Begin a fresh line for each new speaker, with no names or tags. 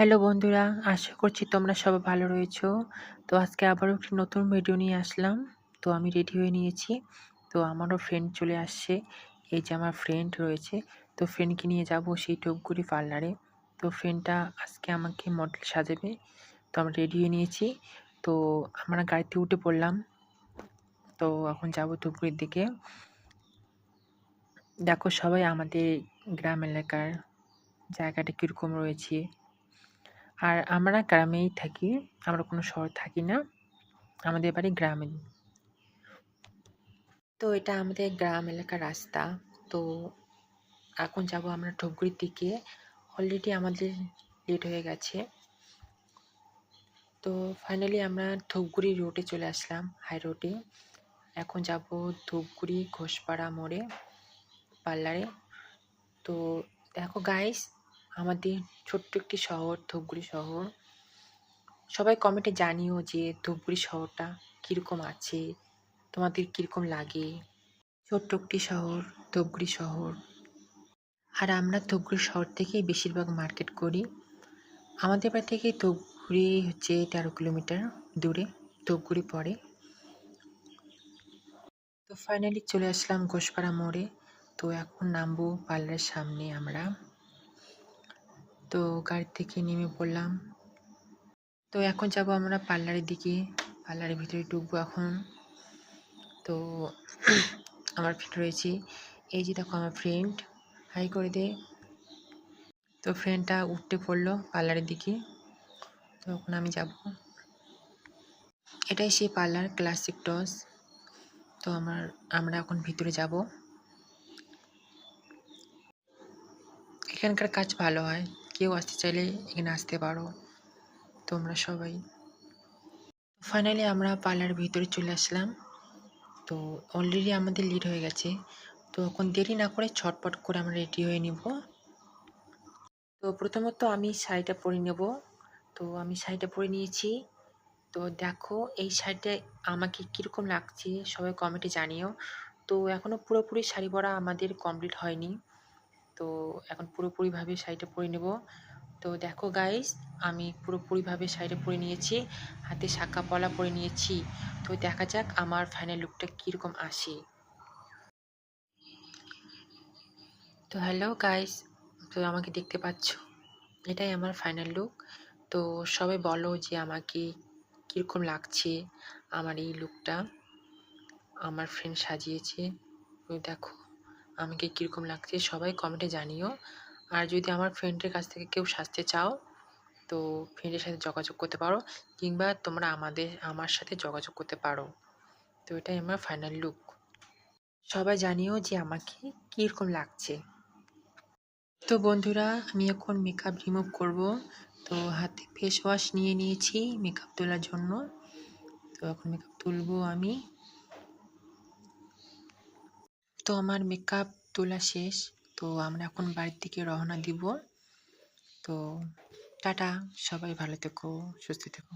Hello বন্ধুরা, আশা করছি তোমরা সবাই ভালো রয়েছো। তো আজকে আবারও একটি নতুন ভিডিও নিয়ে আসলাম। তো আমি রেডি হয়ে নিয়েছি। তো আমারও ফ্রেন্ড চলে আসছে। এই যে আমার ফ্রেন্ড রয়েছে। তো ফ্রেন্ডকে নিয়ে যাব সেই টপগুড়ি পার্লারে। তো ফ্রেন্ডটা আজকে আমাকে মডেল সাজাবে। তো আমরা রেডি হয়ে নিয়েছি। তো আমরা গাড়িতে উঠে পড়লাম। তো এখন যাব ধূপগুড়ির দিকে। দেখো সবাই আমাদের গ্রাম এলাকার জায়গাটা কীরকম রয়েছে। আর আমরা গ্রামেই থাকি, আমরা কোনো শহর থাকি না, আমাদের বাড়ি গ্রামে। তো এটা আমাদের গ্রাম এলাকার রাস্তা। তো এখন যাব আমরা ধূপগুড়ির দিকে। অলরেডি আমাদের লেট হয়ে গেছে। তো ফাইনালি আমরা ধূপগুড়ি রোডে চলে আসলাম, হাই রোডে। এখন যাব ধূপগুড়ি ঘোষপাড়া মোড়ে পার্লারে। তো দেখো গাইস, আমাদের ছোট্ট একটি শহর ধূপগুড়ি শহর। সবাই কমেন্টে জানিও যে ধূপগুড়ি শহরটা কীরকম আছে, তোমাদের কীরকম লাগে। ছোট্ট একটি শহর ধূপগুড়ি শহর। আর আমরা ধূপগুড়ি শহর থেকেই বেশিরভাগ মার্কেট করি। আমাদের বাড়ি থেকে ধূপগুড়ি হচ্ছে 13 কিলোমিটার দূরে, ধূপগুড়ি পড়ে। তো ফাইনালি চলে আসলাম ঘোষপাড়া মোড়ে। তো এখন নামবো পার্লারের সামনে আমরা। তো গাড়ি থেকে নেমে পড়লাম। তো এখন যাব আমরা পার্লারের দিকে, পার্লারের ভিতরে ঢুকবো এখন। তো আমার ফ্রেন্ড রয়েছে, এই যে দেখো আমার ফ্রেন্ড, হাই করে দে। তো ফ্রেন্ডটা উঠতে পড়লো পার্লারের দিকে। তো এখন আমি যাব, এটাই সেই পার্লার ক্লাসিক টস। তো আমরা এখন ভিতরে যাব। এখানকার কাজ ভালো হয়, কেউ আসতে চাইলে এখানে আসতে পারো তোমরা সবাই। ফাইনালি আমরা পার্লারের ভিতরে চলে আসলাম। তো অলরেডি আমাদের লেট হয়ে গেছে। তো এখন দেরি না করে ছটপট করে আমরা রেডি হয়ে নিব। তো প্রথমত আমি শাড়িটা পরে নেব। তো আমি শাড়িটা পরে নিয়েছি। তো দেখো এই শাড়িটা আমাকে কীরকম লাগছে সবাই কমেন্টে জানিও। তো এখনও পুরোপুরি শাড়ি পরা আমাদের কমপ্লিট হয়নি। তো এখন পুরোপুরিভাবে শাড়িটা পরে নেব। তো দেখো গাইস, আমি পুরোপুরিভাবে শাড়িটা পরে নিয়েছি, হাতে শাঁখা পলা পরে নিয়েছি। তো দেখা যাক আমার ফাইনাল লুকটা কীরকম আসে। তো হ্যালো গাইস, তো আমাকে দেখতে পাচ্ছ, এটাই আমার ফাইনাল লুক। তো সবাই বলো যে আমাকে কীরকম লাগছে আমার এই লুকটা। আমার ফ্রেন্ড সাজিয়েছে, তো দেখো আমাকে কীরকম লাগছে সবাই কমেন্টে জানিও। আর যদি আমার ফ্রেন্ডের কাছ থেকে কেউ সাজতে চাও তো ফ্রেন্ডের সাথে যোগাযোগ করতে পারো, কিংবা তোমরা আমার সাথে যোগাযোগ করতে পারো। তো এটাই আমার ফাইনাল লুক। সবাই জানিও যে আমাকে কীরকম লাগছে। তো বন্ধুরা, আমি এখন মেকআপ রিমুভ করব। তো হাতে ফেস ওয়াশ নিয়ে নিয়েছি মেকআপ তোলার জন্য। তো এখন মেকআপ তুলবো আমি। তো আমার মেকআপ তোলা শেষ। তো আমরা এখন বাড়ির দিকে রওনা দিব। তো টাটা, সবাই ভালো থেকো, সুস্থ থেকো।